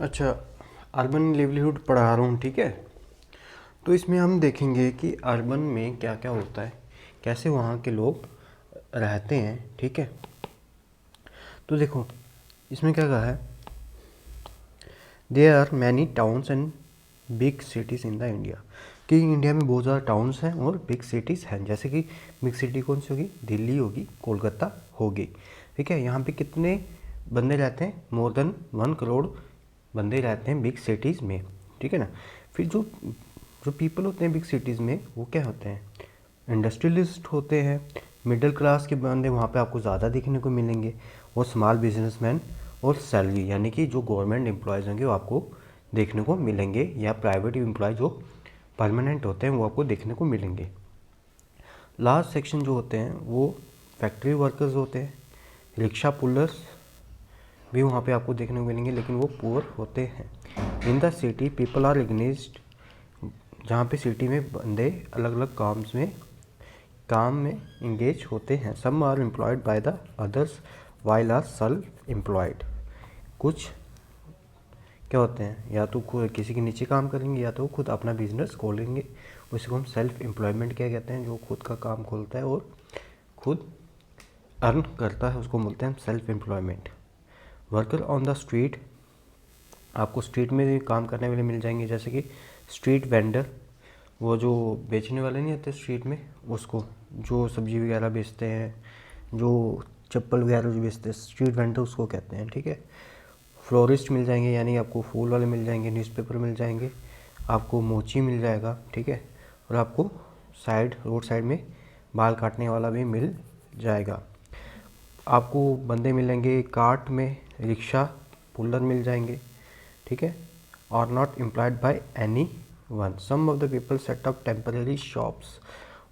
अच्छा, urban livelihood पढ़ा रहा हूँ, ठीक है। तो इसमें हम देखेंगे कि अर्बन में क्या क्या होता है, कैसे वहाँ के लोग रहते हैं, ठीक है। तो देखो इसमें क्या कहा है, there are many towns and big cities in the India, कि इंडिया में बहुत ज़्यादा टाउन्स हैं और बिग सिटीज़ हैं। जैसे कि बिग सिटी कौन सी होगी, दिल्ली होगी, कोलकाता होगी, ठीक है। यहाँ पे कितने बंदे रहते हैं, मोर देन 1 करोड़ बंदे रहते हैं बिग सिटीज़ में, ठीक है ना। फिर जो जो पीपल होते हैं बिग सिटीज़ में वो क्या होते हैं, इंडस्ट्रियलिस्ट होते हैं। मिडिल क्लास के बंदे वहाँ पे आपको ज़्यादा देखने को मिलेंगे, और स्मॉल बिजनेसमैन और सैलरी यानी कि जो गवर्नमेंट एम्प्लॉयज़ होंगे वो आपको देखने को मिलेंगे, या प्राइवेट एम्प्लॉय जो परमानेंट होते हैं वो आपको देखने को मिलेंगे। लास्ट सेक्शन जो होते हैं वो फैक्ट्री वर्कर्स होते हैं, रिक्शा पुलर्स भी वहाँ पे आपको देखने को मिलेंगे, लेकिन वो पुअर होते हैं। In the city people are organised, जहाँ पे सिटी में बंदे अलग अलग काम में इंगेज होते हैं। Some are employed by the others while are self employed, कुछ क्या होते हैं, या तो खुद किसी के नीचे काम करेंगे या तो खुद अपना बिजनेस खोलेंगे, उसी को हम सेल्फ एम्प्लॉयमेंट क्या कहते हैं। जो खुद का काम खोलता है और खुद अर्न करता है उसको बोलते हैं हम self employment. Worker on the street, आपको स्ट्रीट में काम करने वाले मिल जाएंगे, जैसे कि स्ट्रीट वेंडर, वो जो बेचने वाले नहीं होते स्ट्रीट में, उसको जो सब्जी वगैरह बेचते हैं, जो चप्पल वगैरह जो बेचते हैं, स्ट्रीट वेंडर उसको कहते हैं, ठीक है। फ्लोरिस्ट मिल जाएंगे, यानी आपको फूल वाले मिल जाएंगे, न्यूज़पेपर मिल जाएंगे, आपको मोची मिल जाएगा, ठीक है। और आपको रोड साइड में बाल काटने वाला भी मिल जाएगा। आपको बंदे मिलेंगे कार्ट में, रिक्शा पुलर मिल जाएंगे, ठीक है। और not employed by anyone. Some of the people set up temporary shops,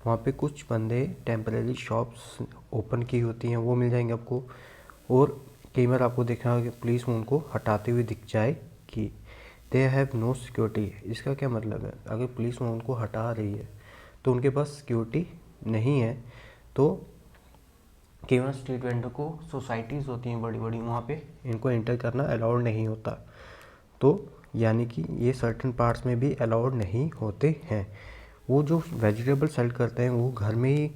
वहाँ पे कुछ बंदे टेम्पररी शॉप्स ओपन की होती हैं वो मिल जाएंगे आपको। और कई बार आपको देखना होगा कि पुलिस उनको हटाते हुए दिख जाए कि दे हैव नो सिक्योरिटी। इसका क्या मतलब है, अगर पुलिस उनको हटा रही है तो उनके पास सिक्योरिटी नहीं है। तो कई बार स्ट्रीट वेंडर को सोसाइटीज़ होती हैं बड़ी बड़ी, वहाँ पे इनको एंटर करना अलाउड नहीं होता। तो यानी कि ये सर्टेन पार्ट्स में भी अलाउड नहीं होते हैं। वो जो वेजिटेबल सेल करते हैं वो घर में ही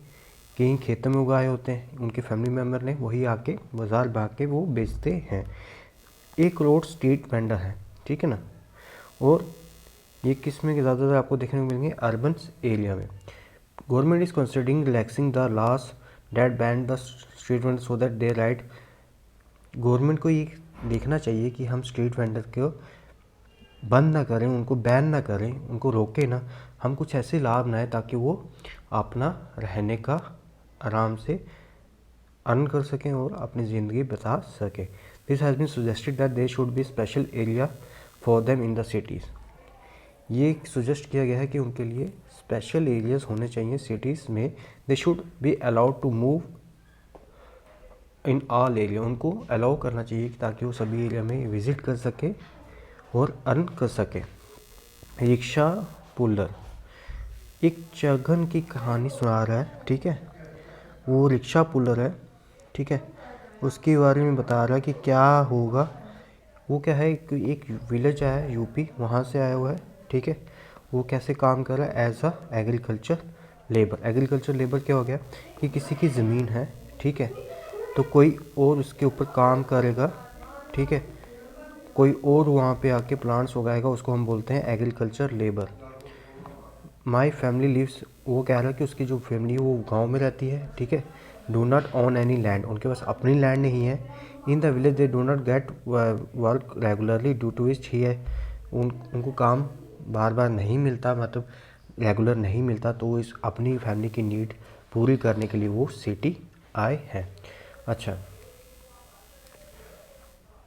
कहीं खेतों में उगाए होते हैं, उनके फैमिली मेम्बर ने वही आके बाज़ार भाग के वो बेचते हैं। 1 करोड़ स्ट्रीट वेंडर है, ठीक है ना। और ये किस में ज़्यादातर आपको देखने को मिलेंगे, अर्बन एरिया में। Government is considering relaxing the loss that ban the street vendor so that they right. Government को ये देखना चाहिए कि हम स्ट्रीट वेंडर को बंद ना करें, उनको बैन ना करें, उनको रोके ना, हम कुछ ऐसे लाभ ना है ताकि वो अपना रहने का आराम से अर्न कर सकें और अपनी ज़िंदगी बता सकें। This has been suggested that they should be special area for them in the cities. ये सजेस्ट किया गया है कि उनके लिए स्पेशल एरियाज़ होने चाहिए सिटीज़ में। They should be allowed to move in all area, उनको अलाउ करना चाहिए ताकि वो सभी एरिया में विज़िट कर सके और अर्न कर सके। रिक्शा पुलर एक चगन की कहानी सुना रहा है, ठीक है। वो रिक्शा पुलर है, ठीक है। उसके बारे में बता रहा है कि क्या होगा। वो क्या है, एक विलेज आया है यूपी, वहाँ से आया हुआ है, ठीक है। वो कैसे काम कर रहा है, as a agriculture labour. Agriculture labour क्या हो गया कि किसी की ज़मीन है, ठीक है, तो कोई और उसके ऊपर काम करेगा, ठीक है। कोई और वहाँ पे आके प्लांट्स उगाएगा, उसको हम बोलते हैं agriculture labour. My family lives, वो कह रहा है कि उसकी जो फैमिली है वो गांव में रहती है, ठीक है। Do not own any land, उनके पास अपनी लैंड नहीं है। In the village they do not get work regularly due to which he है, उनको काम बार बार नहीं मिलता, मतलब रेगुलर नहीं मिलता, तो वो इस अपनी फैमिली की नीड पूरी करने के लिए वो सिटी आए हैं। अच्छा,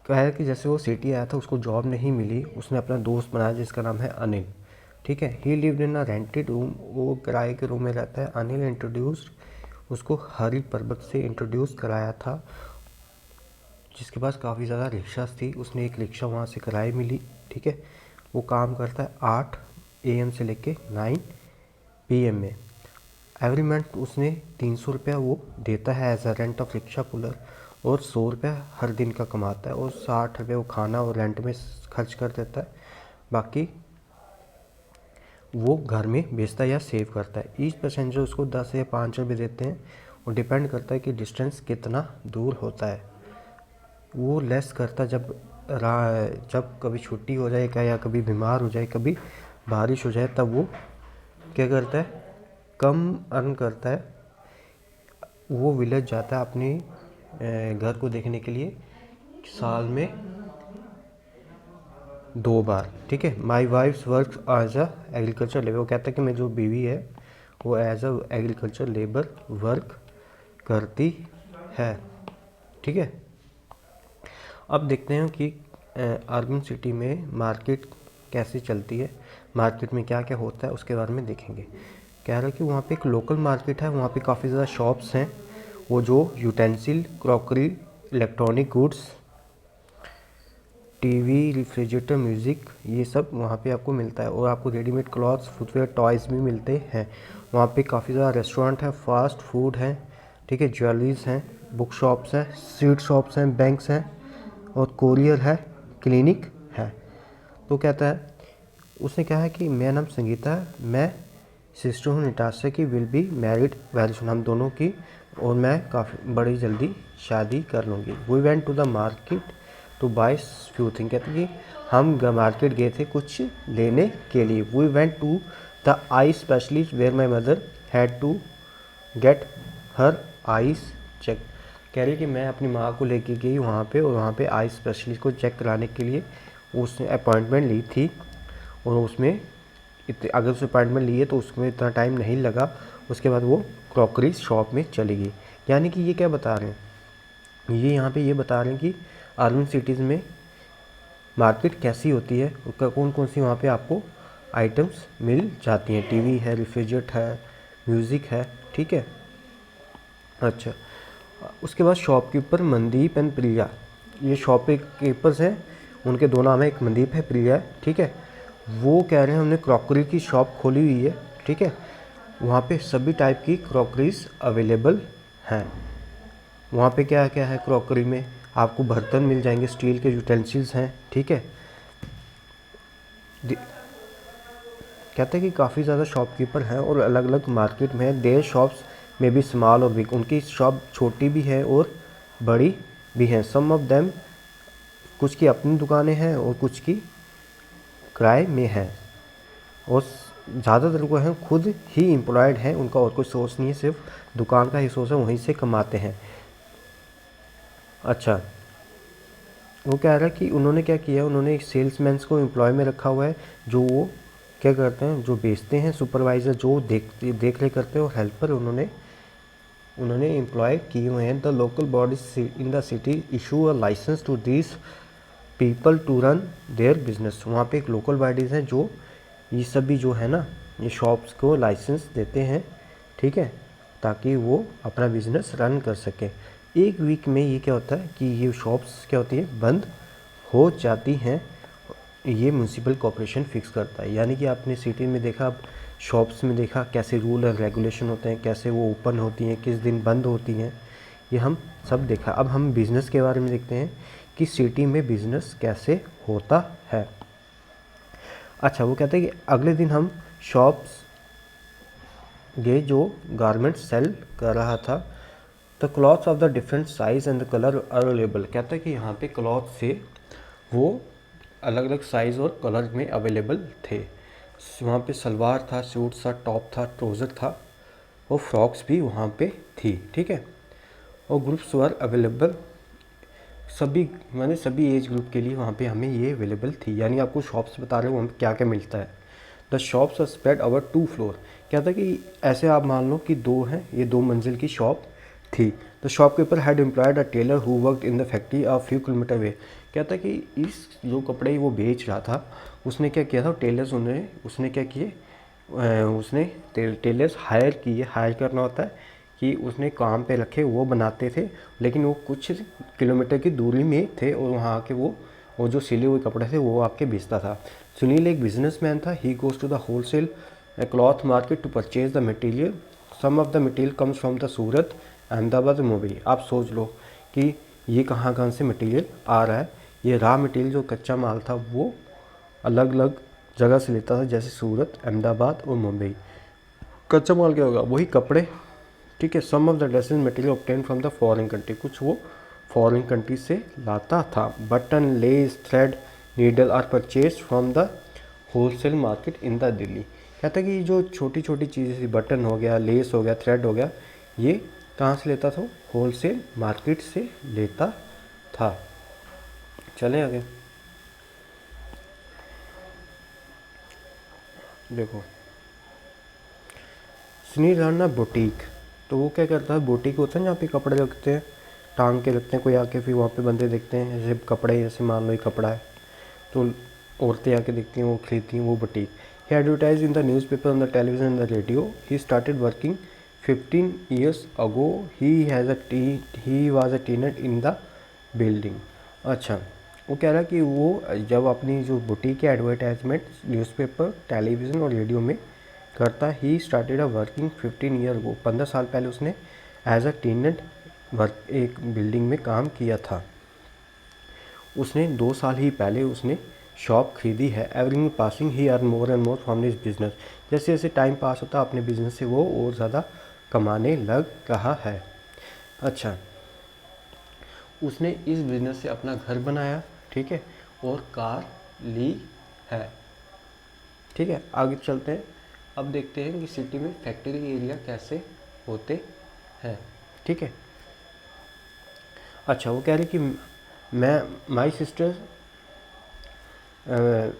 कहा है कि जैसे वो सिटी आया था उसको जॉब नहीं मिली, उसने अपना दोस्त बनाया जिसका नाम है अनिल, ठीक है। ही lived in a rented room, वो किराए के रूम में रहता है। अनिल इंट्रोड्यूस्ड, उसको हरी पर्वत से इंट्रोड्यूस कराया था, जिसके पास काफ़ी ज़्यादा रिक्शास थी। उसने एक रिक्शा वहाँ से किराए मिली, ठीक है। वो काम करता है 8 AM से लेके 9 PM में। एवरी मंथ उसने 300 रुपया वो देता है as a rent of rickshaw puller. और 100 रुपये हर दिन का कमाता है और 60 रुपये वो खाना और रेंट में खर्च कर देता है, बाकी वो घर में बेचता है या सेव करता है। ईच पैसेंजर उसको 10 या 5 रुपये देते हैं और डिपेंड करता है कि डिस्टेंस कितना दूर होता है। वो लेस करता है जब कभी छुट्टी हो जाए क्या, या कभी बीमार हो जाए, कभी बारिश हो जाए, तब वो क्या करता है, कम अर्न करता है। वो विलेज जाता है अपने घर को देखने के लिए साल में 2 बार, ठीक है। My wife's work as a agriculture labour, वो कहता है कि मेरी जो बीवी है वो as a agriculture labour work करती है, ठीक है। अब देखते हैं कि अर्बन सिटी में मार्केट कैसे चलती है, मार्केट में क्या क्या होता है उसके बारे में देखेंगे। कह रहा है कि वहाँ पे एक लोकल मार्केट है, वहाँ पे काफ़ी ज़्यादा शॉप्स हैं, वो जो utensil, crockery, electronic goods, TV, refrigerator, music, ये सब वहाँ पे आपको मिलता है। और आपको रेडीमेड क्लॉथ्स, फुटवेयर, टॉयज़ भी मिलते हैं। वहाँ पे काफ़ी ज़्यादा रेस्टोरेंट है, फास्ट फूड है, ठीक है, ज्वेलरीज हैं, बुक शॉप्स हैं, स्वीट शॉप्स हैं, बैंक्स हैं और कोरियर है, क्लिनिक है। तो कहता है, उसने कहा है कि मेरा नाम संगीता है, मैं सिस्टर हूँ निटाशा की, will be married very soon, हम दोनों की और मैं काफ़ी बड़ी जल्दी शादी कर लूँगी। We went to the market to buy few thing, कहते कि हम मार्केट गए थे कुछ लेने के लिए। We went to the eye specialist where my mother had to get her eyes check. कह रही कि मैं अपनी माँ को लेके गई वहाँ पे और वहाँ पे आई स्पेशलिस्ट को चेक कराने के लिए उसने अपॉइंटमेंट ली थी। और उसमें अगर उस अपॉइंटमेंट लिए तो उसमें इतना टाइम नहीं लगा, उसके बाद वो क्रॉकरी शॉप में चली गई। यानी कि ये क्या बता रहे हैं, ये यहाँ पे ये बता रहे हैं कि अर्बन सिटीज़ में मार्केट कैसी होती है, कौन कौन सी वहाँ पे आपको आइटम्स मिल जाती हैं। टीवी है, रेफ्रिजरेटर है, म्यूज़िक है, ठीक है। अच्छा, उसके बाद शॉपकीपर मनदीप एंड प्रिया, ये शॉपकीपर्स हैं, उनके दो नाम है, एक मनदीप है, प्रिया है, ठीक है। वो कह रहे हैं हमने क्रॉकरी की शॉप खोली हुई है, ठीक है। वहाँ पे सभी टाइप की क्रॉकरीज अवेलेबल हैं। वहाँ पे क्या क्या है क्रॉकरी में, आपको बर्तन मिल जाएंगे, स्टील के यूटेंसिल्स हैं, ठीक है। कहते हैं कि काफ़ी ज़्यादा शॉपकीपर हैं और अलग अलग मार्केट में है। देयर शॉप्स में भी स्मॉल और बिग, उनकी शॉप छोटी भी है और बड़ी भी हैं। सम ऑफ देम, कुछ की अपनी दुकानें हैं और कुछ की किराए में हैं। और ज़्यादातर को हैं खुद ही एम्प्लॉयड हैं, उनका और कोई सोर्स नहीं है, सिर्फ दुकान का ही सोर्स है, वहीं से कमाते हैं। अच्छा, वो कह रहा है कि उन्होंने क्या किया, उन्होंने एक सेल्समैन को एम्प्लॉय में रखा हुआ है, जो वो क्या करते हैं, जो बेचते हैं, सुपरवाइज़र जो देख रेख करते हैं, और हेल्पर उन्होंने एम्प्लॉय किए हुए हैं। The local bodies in the city issue a licence to this people to run their business. वहाँ पे एक लोकल बॉडीज़ हैं जो ये सभी जो है ना, ये शॉप्स को लाइसेंस देते हैं, ठीक है, ताकि वो अपना बिजनेस रन कर सकें। एक वीक में ये क्या होता है कि ये शॉप्स क्या होती है, बंद हो जाती हैं, ये म्यूनसिपल कॉर्पोरेशन फिक्स करता है। यानी कि आपने सिटी में देखा, अब शॉप्स में देखा कैसे रूल एंड रेगुलेशन होते हैं, कैसे वो ओपन होती हैं, किस दिन बंद होती हैं, ये हम सब देखा। अब हम बिज़नेस के बारे में देखते हैं कि सिटी में बिज़नेस कैसे होता है। अच्छा, वो कहते हैं कि अगले दिन हम शॉप्स गए जो गारमेंट सेल कर रहा था। The clothes of the different size and the colour are available. कहता है कि यहाँ पे क्लॉथ से वो अलग अलग साइज़ और कलर में अवेलेबल थे। वहाँ पे सलवार था, सूट था, टॉप था, ट्राउज़र था और फ्रॉक्स भी वहाँ पे थी, ठीक है। और ग्रुप्स वर अवेलेबल, सभी एज ग्रुप के लिए वहाँ पे हमें ये अवेलेबल थी। यानी आपको शॉप्स बता रहे हो वहाँ पे क्या क्या मिलता है। The shops are spread over 2 floor. क्या था कि ऐसे आप मान लो कि 2 हैं, ये 2 मंजिल की शॉप थी। The shopkeeper had employed a tailor who worked in the factory a few kilometre away. क्या था कि इस जो कपड़े वो बेच रहा था, उसने क्या किया था, टेलर्स उसने क्या किए, उसने टेलर्स हायर किए। हायर करना होता है कि उसने काम पे रखे, वो बनाते थे, लेकिन वो कुछ किलोमीटर की दूरी में थे और वहाँ आके वो जो सिले हुए कपड़े थे वो आपके बेचता था। सुनील एक बिजनेसमैन था। He goes to the wholesale cloth market to purchase the material. Some of the material comes from the Surat, Ahmedabad, Mumbai. आप सोच लो कि ये कहाँ कहाँ से मटेरियल आ रहा है। ये रॉ मटेरियल जो कच्चा माल था वो अलग अलग जगह से लेता था, जैसे सूरत, अहमदाबाद और मुंबई। कच्चा माल क्या होगा, वही कपड़े, ठीक है। Some of the dresses material obtain from the foreign country, कुछ वो फॉरेन कंट्री से लाता था। Button, lace, thread, needle are purchase from the wholesale market in the Delhi. कहता है कि जो छोटी छोटी चीज़ें थी, बटन हो गया, लेस हो गया, थ्रेड हो गया, ये कहाँ से लेता था, होलसेल मार्केट से लेता था। चलें आगे, देखो स्नेह बुटीक, तो वो क्या करता है, बुटीक होता है जहाँ पे कपड़े रखते हैं, टांग के रखते हैं, कोई आके फिर वहाँ पे बंदे देखते हैं, जैसे कपड़े, जैसे मान लो ये कपड़ा है तो औरतें आके देखती हैं, वो खरीदती हैं, वो boutique. He advertise in the newspaper, on the television, in the radio. He started working 15 years ago. He was a tenant in the building। अच्छा, वो कह रहा है कि वो जब अपनी जो बुटीक के एडवर्टाइजमेंट न्यूज़पेपर, टेलीविज़न और रेडियो में करता, he started a working 15 years ago, 15 साल पहले उसने एज अ टेनेंट वर्क एक बिल्डिंग में काम किया था। उसने 2 साल ही पहले उसने शॉप खरीदी है। Every passing he earn more and more from this business. जैसे जैसे टाइम पास होता अपने बिजनेस से वो और ज़्यादा कमाने लग रहा है। अच्छा, उसने इस बिजनेस से अपना घर बनाया, ठीक है, और कार ली है। ठीक है, आगे चलते हैं। अब देखते हैं कि सिटी में फैक्ट्री एरिया कैसे होते हैं। ठीक है, अच्छा, वो कह रहे कि मैं my sister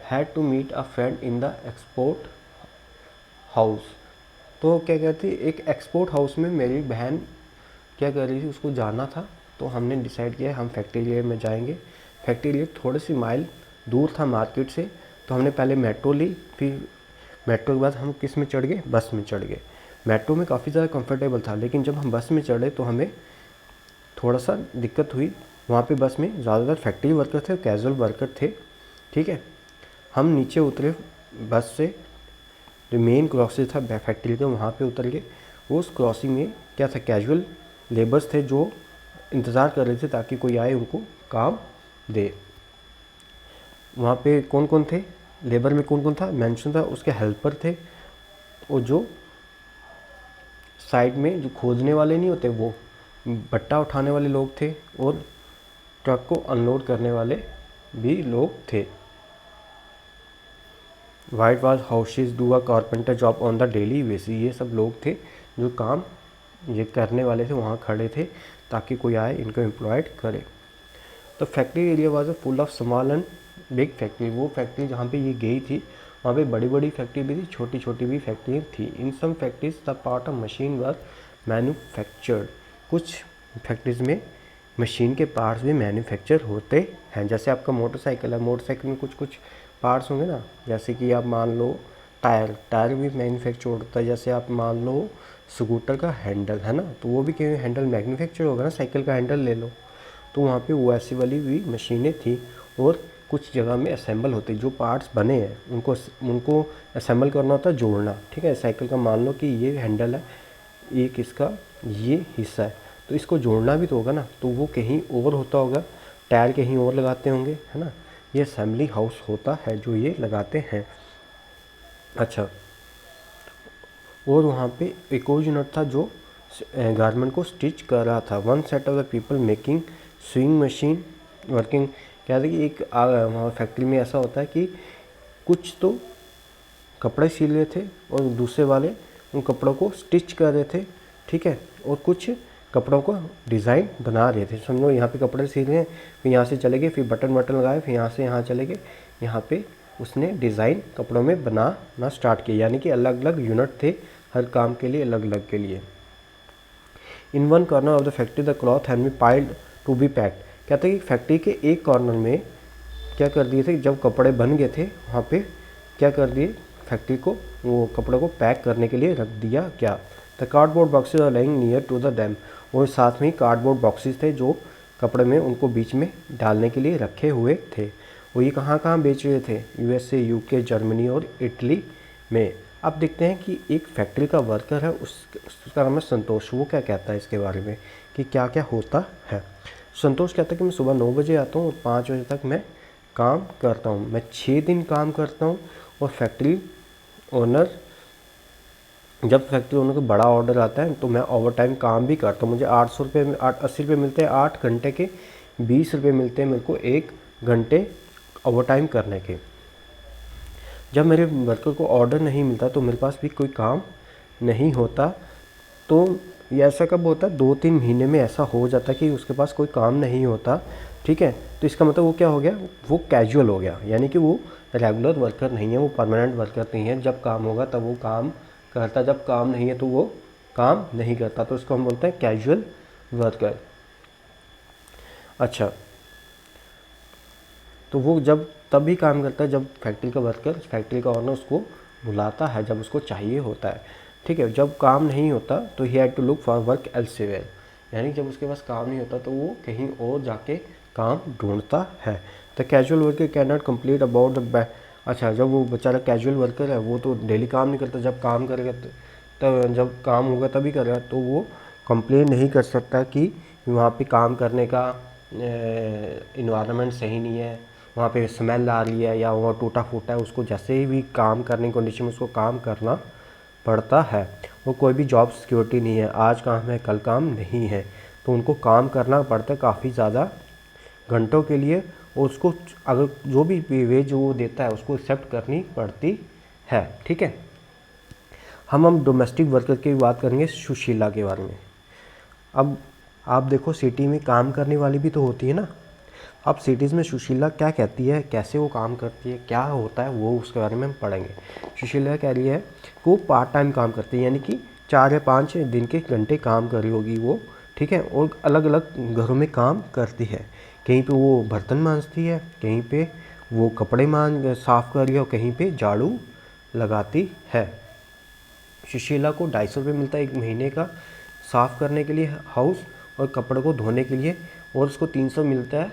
had to meet a friend in the export house. तो क्या कहती, एक एक्सपोर्ट हाउस में मेरी बहन क्या कर रही थी, उसको जाना था, तो हमने डिसाइड किया हम फैक्ट्री एरिया में जाएंगे। फैक्ट्री एरिया थोड़ी सी माइल दूर था मार्केट से, तो हमने पहले मेट्रो ली, फिर मेट्रो के बाद हम किस में चढ़ गए, बस में चढ़ गए। मेट्रो में काफ़ी ज़्यादा कंफर्टेबल था, लेकिन जब हम बस में चढ़े तो हमें थोड़ा सा दिक्कत हुई। वहाँ पे बस में ज़्यादातर फैक्ट्री वर्कर थे, कैजुअल वर्कर थे। ठीक है, हम नीचे उतरे बस से, जो मेन क्रॉसिंग था फैक्ट्री का, वहाँ पे उतर के उस क्रॉसिंग में क्या था, कैजुअल लेबर्स थे जो इंतज़ार कर रहे थे ताकि कोई आए उनको काम दे। वहाँ पे कौन कौन थे, लेबर में कौन कौन था मेंशन था, उसके हेल्पर थे, और जो साइड में जो खोदने वाले नहीं होते, वो बट्टा उठाने वाले लोग थे, और ट्रक को अनलोड करने वाले भी लोग थे। White was houses do a carpenter job on the daily basis. ये सब लोग थे जो काम ये करने वाले थे, वहाँ खड़े थे ताकि कोई आए इनको एम्प्लॉयड करे। तो factory area was full of small and big factory. वो फैक्ट्री जहाँ पे ये गई थी वहाँ पे बड़ी बड़ी फैक्ट्री भी थी, छोटी छोटी भी फैक्ट्री थी। In some factories the part of machine were manufactured. कुछ फैक्ट्रीज में मशीन के पार्ट्स भी मैन्युफैक्चर होते हैं। जैसे आपका मोटरसाइकिल है, मोटरसाइकिल में कुछ कुछ पार्ट्स होंगे ना, जैसे कि आप मान लो टायर भी मैन्युफैक्चर होता है। जैसे आप मान लो स्कूटर का हैंडल है ना, तो वो भी कहीं हैंडल मैन्युफैक्चर होगा ना, साइकिल का हैंडल ले लो, तो वहाँ पे वो ऐसी वाली भी मशीनें थी। और कुछ जगह में असेंबल होते, जो पार्ट्स बने हैं उनको असेंबल करना होता है, जोड़ना। ठीक है, साइकिल का मान लो कि ये हैंडल है, एक इसका ये हिस्सा है, तो इसको जोड़ना भी तो होगा ना, तो वो कहीं और होता होगा, टायर कहीं और लगाते होंगे, है ना। ये असेंबली हाउस होता है जो ये लगाते हैं। अच्छा, और वहाँ पे एक और यूनिट था जो गारमेंट को स्टिच कर रहा था। One set of the people making swing machine working. क्या था कि एक वहाँ फैक्ट्री में ऐसा होता है कि कुछ तो कपड़े सिल रहे थे और दूसरे वाले उन कपड़ों को स्टिच कर रहे थे। ठीक है, और कुछ कपड़ों को डिज़ाइन बना रहे थे। समझो यहाँ पे कपड़े सिल रहे हैं, फिर यहाँ से चले गए, फिर बटन लगाए, फिर यहाँ से यहाँ चले गए, यहाँ पे उसने डिज़ाइन कपड़ों में बनाना स्टार्ट किया। यानी कि अलग अलग यूनिट थे, हर काम के लिए अलग अलग के लिए। In one corner of the factory the cloth had been piled to be packed. कहते हैं कि फैक्ट्री के एक कॉर्नर में क्या कर दिए थे, जब कपड़े बन गए थे वहाँ पे क्या कर दिए, फैक्ट्री को वो कपड़ों को पैक करने के लिए रख दिया गया। The cardboard boxes are lying near to the dam. और साथ में ही कार्डबोर्ड बॉक्सेस थे जो कपड़े में उनको बीच में डालने के लिए रखे हुए थे। वो ये कहाँ कहाँ बेच रहे थे, यूएसए, यूके, जर्मनी और इटली में। अब देखते हैं कि एक फैक्ट्री का वर्कर है, उसका नाम है संतोष। वो क्या कहता है इसके बारे में कि क्या क्या होता है। संतोष कहता है कि मैं सुबह 9 बजे आता हूँ और 5 बजे तक मैं काम करता हूँ। मैं 6 दिन काम करता हूँ और फैक्ट्री ओनर जब फैक्ट्री ओनर को बड़ा ऑर्डर आता है तो मैं ओवर टाइम काम भी करता हूँ। मुझे 800 रुपये 80 रुपये मिलते हैं 8 घंटे के, 20 रुपये मिलते हैं मेरे को 1 घंटे ओवर टाइम करने के। जब मेरे वर्कर को ऑर्डर नहीं मिलता तो मेरे पास भी कोई काम नहीं होता। तो ये ऐसा कब होता है, 2-3 महीने में ऐसा हो जाता है कि उसके पास कोई काम नहीं होता, ठीक है। तो इसका मतलब वो क्या हो गया, वो कैजुअल हो गया, यानी कि वो रेगुलर वर्कर नहीं है, वो परमानेंट वर्कर नहीं है। जब काम होगा तब वो काम करता, जब काम नहीं है तो वो काम नहीं करता। तो इसको हम बोलते हैं कैजुअल वर्कर। अच्छा, तो वो जब तब भी काम करता है जब फैक्ट्री का वर्कर, फैक्ट्री का ओनर उसको बुलाता है, जब उसको चाहिए होता है, ठीक है। जब काम नहीं होता तो ही had to look for work elsewhere, यानी जब उसके पास काम नहीं होता तो वो कहीं और जाके काम ढूंढता है। The casual worker can not complete about the अच्छा, जब वो बेचारा कैजुअल वर्कर है वो तो डेली काम नहीं करता, जब काम करेगा तब, जब काम होगा तभी करेगा, तो वो कंप्लेन नहीं कर सकता कि वहाँ पे काम करने का इन्वायरमेंट सही नहीं है, वहाँ पे स्मेल आ रही है या वो टूटा फूटा है। उसको जैसे ही भी काम करने की कंडीशन में उसको काम करना पड़ता है। वो कोई भी जॉब सिक्योरिटी नहीं है, आज काम है कल काम नहीं है, तो उनको काम करना पड़ता है काफ़ी ज़्यादा घंटों के लिए। और उसको अगर जो भी वेज वो देता है उसको एक्सेप्ट करनी पड़ती है, ठीक है। हम डोमेस्टिक वर्कर की बात करेंगे, सुशीला के बारे में। अब आप देखो, सिटी में काम करने वाली भी तो होती है ना। अब सिटीज़ में सुशीला क्या कहती है, कैसे वो काम करती है, क्या होता है, वो उसके बारे में हम पढ़ेंगे। सुशीला कह रही है कि वो पार्ट टाइम काम करती है, यानी कि 4 या 5 दिन के घंटे काम कर रही होगी वो, ठीक है। और अलग अलग घरों में काम करती है, कहीं पे वो बर्तन मांजती है, कहीं पे वो कपड़े साफ़ कर रही है और कहीं पे झाड़ू लगाती है। सुशीला को 250 रुपये मिलता है 1 महीने का साफ़ करने के लिए हाउस और कपड़े को धोने के लिए, और उसको 300 मिलता है,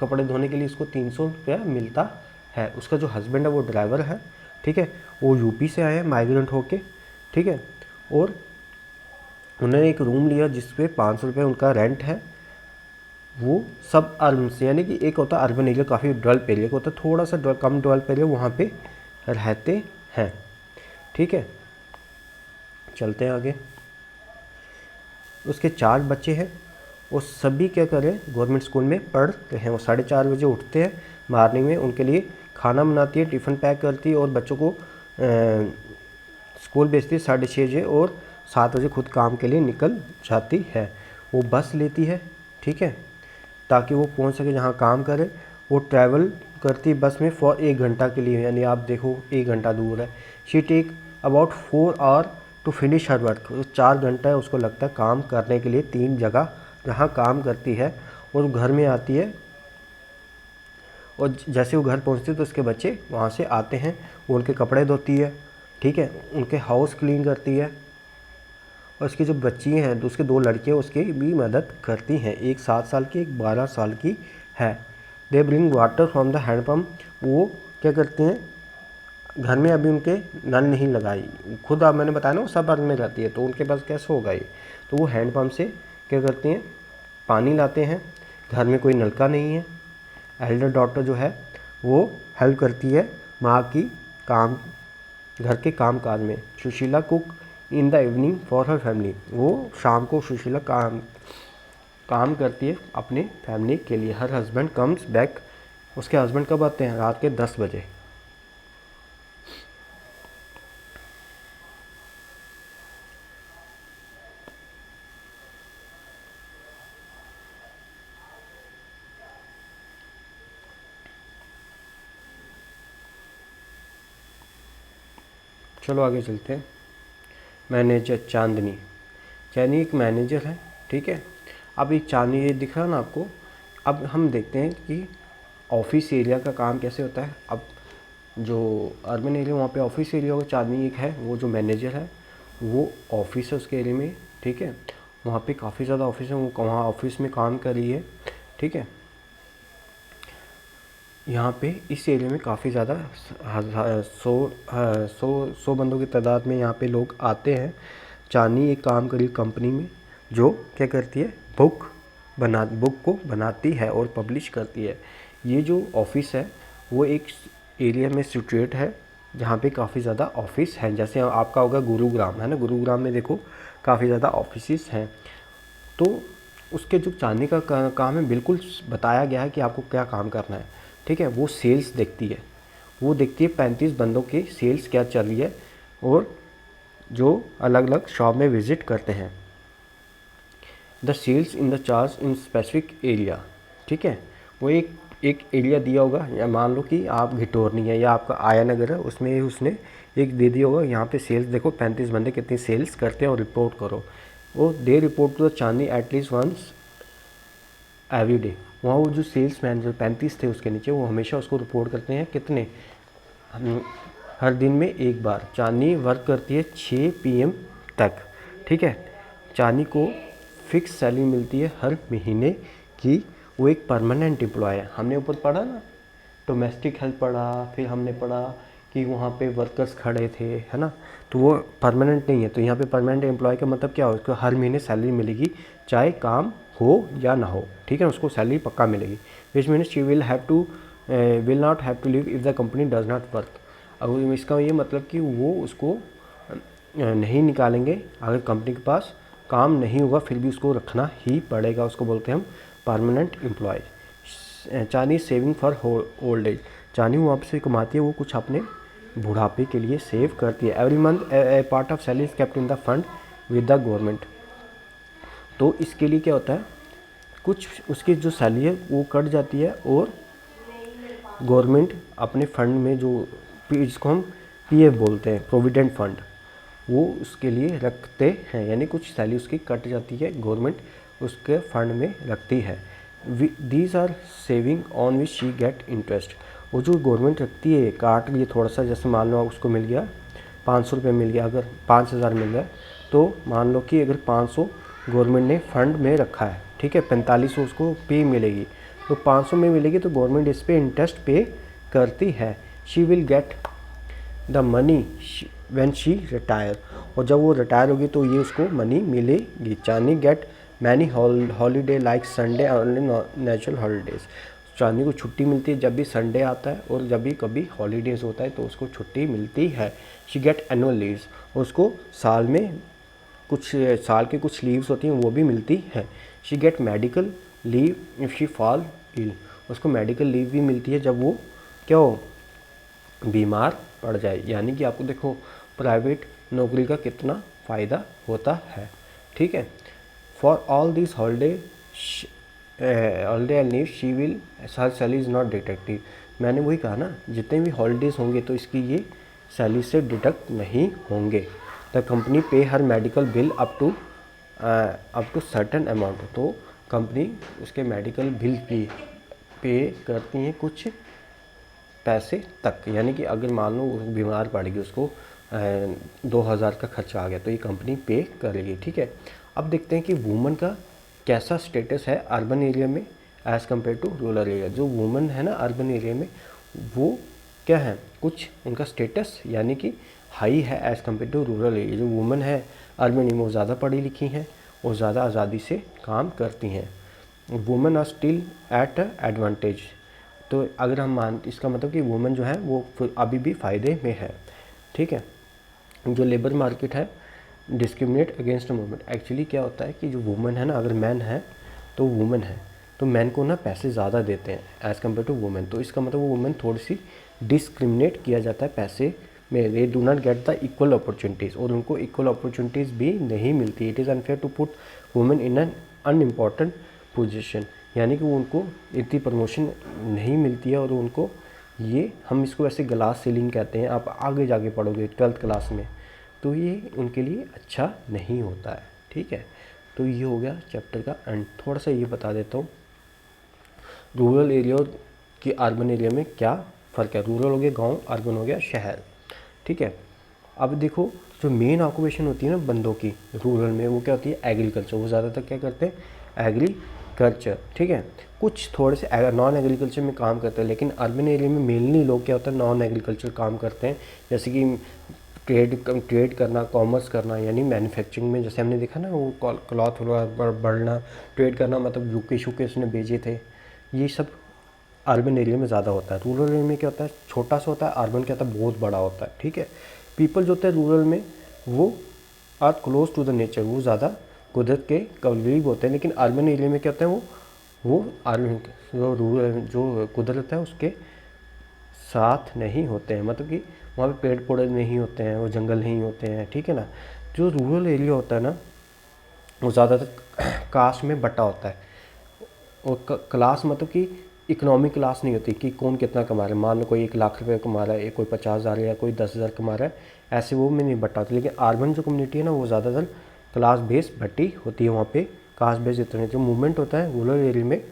कपड़े धोने के लिए उसको 300 रुपया मिलता है। उसका जो हस्बैंड है वो ड्राइवर है, ठीक है। वो यूपी से आए हैं माइग्रेंट होके, ठीक है। और उन्होंने एक रूम लिया जिस पे 500 रुपये उनका रेंट है। वो सब अर्बन से, यानी कि एक होता है अर्बन एरिया, काफ़ी डेवलप एरिया, होता है थोड़ा सा कम डेवलप एरिया, वहाँ पे रहते हैं, ठीक है। चलते हैं आगे। उसके 4 बच्चे हैं, वो सभी क्या करें, गवर्नमेंट स्कूल में पढ़ते हैं। वो 4:30 बजे उठते हैं मॉर्निंग में, उनके लिए खाना बनाती है, टिफ़िन पैक करती है और बच्चों को स्कूल भेजती है 6:30 बजे, और 7 बजे खुद काम के लिए निकल जाती है। वो बस लेती है, ठीक है, ताकि वो पहुंच सके जहां काम करे। वो ट्रैवल करती बस में फॉर 1 घंटा के लिए, यानी आप देखो 1 घंटा दूर है। She take about 4 hour to finish her work, 4 घंटा उसको लगता है काम करने के लिए 3 जगह जहाँ काम करती है। और घर में आती है, और जैसे वो घर पहुँचती है तो उसके बच्चे वहाँ से आते हैं, वो उनके कपड़े धोती है, ठीक है, उनके हाउस क्लीन करती है। और उसकी जो बच्ची हैं, तो उसके 2 लड़कियाँ उसकी भी मदद करती हैं, एक 7 साल की, एक 12 साल की है। They bring water from the hand pump, वो क्या करते हैं, घर में अभी उनके नल नहीं लगाई, खुद आप मैंने बताया ना वो सब अर्थ में रहती है, तो उनके पास कैसे होगा ये, तो वो हैंड पम्प से क्या करते हैं, पानी लाते हैं। घर में कोई नलका नहीं है। एल्डर डॉटर जो है वो हेल्प करती है माँ की काम, घर के काम काज में। Sushila cook in the evening for her family, वो शाम को सुशीला काम करती है अपने फैमिली के लिए। हर हस्बैंड कम्स बैक, उसके हस्बैंड कब आते हैं, रात के 10 बजे। चलो आगे चलते हैं। मैनेजर चांदनी, चांदनी एक मैनेजर है, ठीक है। अब ये चांदनी ये दिख रहा है ना आपको। अब हम देखते हैं कि ऑफिस एरिया का काम कैसे होता है। अब जो अर्बन एरिया वहाँ पे ऑफिस एरिया होगा, चांदनी एक है, वो जो मैनेजर है वो ऑफिस है उसके एरिया में, ठीक है। वहाँ पे काफ़ी ज़्यादा ऑफिस है, वो वहाँ ऑफिस में काम कर रही है, ठीक है। यहाँ पे इस एरिया में काफ़ी ज़्यादा 100 बंदों की तादाद में यहाँ पे लोग आते हैं। चांदनी एक काम करी कंपनी में जो क्या करती है, बुक बुक को बनाती है और पब्लिश करती है। ये जो ऑफिस है वो एक एरिया में सिचुएट है जहाँ पे काफ़ी ज़्यादा ऑफिस हैं। जैसे आपका होगा गुरुग्राम, है ना, गुरुग्राम में देखो काफ़ी ज़्यादा ऑफिसेस हैं। तो उसके जो चांदी का काम है बिल्कुल बताया गया है कि आपको क्या काम करना है, ठीक है। वो सेल्स देखती है, वो देखती है 35 बंदों की सेल्स क्या चल रही है और जो अलग अलग शॉप में विज़िट करते हैं। The sales in the charge in specific area, ठीक है। वो एक एरिया दिया होगा, या मान लो कि आप घिटोरनी है या आपका आया नगर है, उसमें उसने एक दे दिया होगा, यहाँ पे सेल्स देखो 35 बंदे कितनी सेल्स करते हैं और रिपोर्ट करो। वो दे रिपोर्ट टू द चांदी एटलीस्ट वंस एवरी डे। वहाँ वो जो सेल्स मैन जो 35 थे उसके नीचे, वो हमेशा उसको रिपोर्ट करते हैं कितने, हर दिन में एक बार। चांदी वर्क करती है 6 PM तक, ठीक है। चांदी को फिक्स सैलरी मिलती है हर महीने की। वो एक परमानेंट एम्प्लॉय है। हमने ऊपर पढ़ा ना डोमेस्टिक हेल्थ पढ़ा, फिर हमने पढ़ा कि वहाँ पे वर्कर्स खड़े थे, है ना, तो वो परमानेंट नहीं है। तो यहाँ पे परमानेंट एम्प्लॉय का मतलब क्या हो, उसको हर महीने सैलरी मिलेगी चाहे काम हो या ना हो, ठीक है, उसको सैलरी पक्का मिलेगी। Which means she will not have to leave if the company does not work. अब इसका ये मतलब कि वो उसको नहीं निकालेंगे अगर कंपनी के पास काम नहीं होगा, फिर भी उसको रखना ही पड़ेगा। उसको बोलते हैं हम परमानेंट एम्प्लॉय। चांदी सेविंग फॉर ओल्ड एज, चांदी वहाँ से कमाती है, वो कुछ अपने बुढ़ापे के लिए सेव करती है। Every month A part of salary is kept in the fund with the government. तो इसके लिए क्या होता है, कुछ उसकी जो सैलरी है वो कट जाती है और गवर्नमेंट अपने फंड में जो जिसको हम PF बोलते हैं, प्रोविडेंट फंड, वो उसके लिए रखते हैं। यानी कुछ सैलरी उसकी कट जाती है, गवर्नमेंट उसके फंड में रखती है। These are saving on which she get interest. वो जो गवर्नमेंट रखती है काट लिए थोड़ा सा, जैसे मान लो उसको मिल गया 500 रुपये मिल गया, अगर 5000 मिल गया, तो मान लो कि अगर 500 गवर्नमेंट ने फंड में रखा है, ठीक है, 4500 उसको पे मिलेगी, तो 500 में मिलेगी तो गवर्नमेंट इस पर इंटरेस्ट पे करती है। She will get the money when she retire, और जब वो रिटायर होगी तो ये उसको मनी मिलेगी। चांदी gate many holiday like Sunday only natural holidays. चांदी को छुट्टी मिलती है जब भी संडे आता है और जब भी कभी हॉलीडेज होता है तो उसको छुट्टी मिलती है। शी गेट एनुअल लीव्स, उसको साल में कुछ साल के कुछ लीव्स होती हैं वो भी मिलती है। She get medical leave if she fall ill, उसको मेडिकल लीव भी मिलती है जब वो क्या हो, बीमार पड़ जाए। यानी कि आपको देखो प्राइवेट नौकरी का कितना फ़ायदा होता है, ठीक है। For all this holiday and leave she will her salary is not deductive. मैंने वही कहा ना, जितने भी हॉलीडेज़ होंगे तो इसकी ये सैलरी से डिडक्ट नहीं होंगे। The company pay her medical bill up to certain amount, तो कंपनी उसके मेडिकल बिल की पे करती हैं कुछ पैसे तक। यानी कि अगर मान लो बीमार पड़ गई, उसको 2000 का खर्चा आ गया, तो ये कंपनी पे करेगी, ठीक है। अब देखते हैं कि वुमन का कैसा स्टेटस है अर्बन एरिया में as compare to rural area. जो वुमन है ना अर्बन एरिया में, वो क्या है, कुछ उनका स्टेटस यानी कि हाई है as compare to rural area. जो वुमन है अर्बन एरिया में वो ज़्यादा पढ़ी लिखी हैं और ज़्यादा आज़ादी से काम करती हैं। Women are still at advantage, तो अगर हम इसका मतलब कि वुमेन जो है वो अभी भी फ़ायदे में है, ठीक है। जो लेबर मार्केट है डिस्क्रिमिनेट अगेंस्ट वुमेन, एक्चुअली क्या होता है कि जो वुमेन है ना, अगर मैन है तो वुमेन है तो मैन को ना पैसे ज़्यादा देते हैं एज़ कम्पेयर टू वुमेन, तो इसका मतलब वो वुमेन थोड़ी सी डिस्क्रिमिनेट किया जाता है पैसे में। They do not get the equal opportunities, और उनको इक्वल अपॉर्चुनिटीज़ भी नहीं मिलती। It is unfair to put women in an unimportant position, यानी कि वो उनको इतनी प्रमोशन नहीं मिलती है और उनको ये हम इसको वैसे ग्लास सीलिंग कहते हैं, आप आगे जाके पढ़ोगे 12th क्लास में, तो ये उनके लिए अच्छा नहीं होता है, ठीक है। तो ये हो गया चैप्टर का एंड। थोड़ा सा ये बता देता हूँ रूरल एरिया और कि अर्बन एरिया में क्या फ़र्क है। रूरल हो गया गाँव, अर्बन हो गया शहर, ठीक है। अब देखो जो मेन ऑक्यूपेशन होती है ना बंदों की रूरल में, वो क्या होती है एग्रीकल्चर। वो ज़्यादातर क्या करते हैं एग्रीकल्चर, ठीक है। कुछ थोड़े से नॉन एग्रीकल्चर में काम करते हैं, लेकिन अर्बन एरिया में मेनली लोग क्या होता है नॉन एग्रीकल्चर काम करते हैं। जैसे कि ट्रेड करना, कॉमर्स करना, यानी मैन्युफैक्चरिंग में जैसे हमने देखा ना वो क्लॉथ बढ़ना, ट्रेड करना मतलब यूकेश ने भेजे थे, ये सब अर्बन एरिया में ज़्यादा होता है। रूरल एरिया में क्या होता है, छोटा सा होता है, अर्बन क्या होता है, बहुत बड़ा होता है। ठीक है, पीपल जो होते हैं रूरल में वो are close to the nature, वो ज़्यादा कुदरत के करीब होते हैं, लेकिन अर्बन एरिया में क्या होता है, वो अर्बन जो रूरल जो कुदरत है उसके साथ नहीं होते हैं, मतलब कि वहाँ पे पेड़ पौधे नहीं होते हैं, वो जंगल नहीं होते हैं। ठीक है ना, जो रूरल एरिया होता है ना वो ज़्यादातर कास्ट में बटा होता है, और क्लास मतलब कि इकोनॉमिक क्लास नहीं होती कि कौन कितना कमा रहा है। मान लो कोई 1 लाख रुपये कमा रहा है, कोई 50,000 या कोई 10,000 कमा रहा है, ऐसे वो में नहीं बटा होता। लेकिन अर्बन जो कम्युनिटी है ना वो ज़्यादातर क्लास बेस बटी होती है, वहाँ पे कास्ट बेस इतना जो मूवमेंट होता है रूरल एरिया में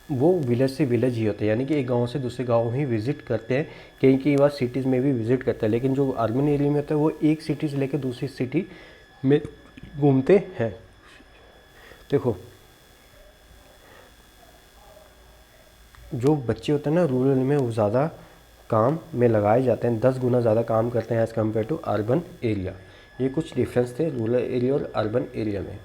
वो विलेज से विलेज ही होता है, यानी कि एक गांव से दूसरे गांव ही विजिट करते हैं, कई कई बार सिटीज़ में भी विजिट करते हैं। लेकिन जो अर्बन एरिया में होता है वो एक सिटी से लेकर दूसरी सिटी में घूमते हैं। देखो जो बच्चे होते हैं ना रूरल में वो ज़्यादा काम में लगाए जाते हैं, 10 गुना ज़्यादा काम करते हैं as compare to urban area. ये कुछ डिफरेंस थे रूरल एरिया और अर्बन एरिया में।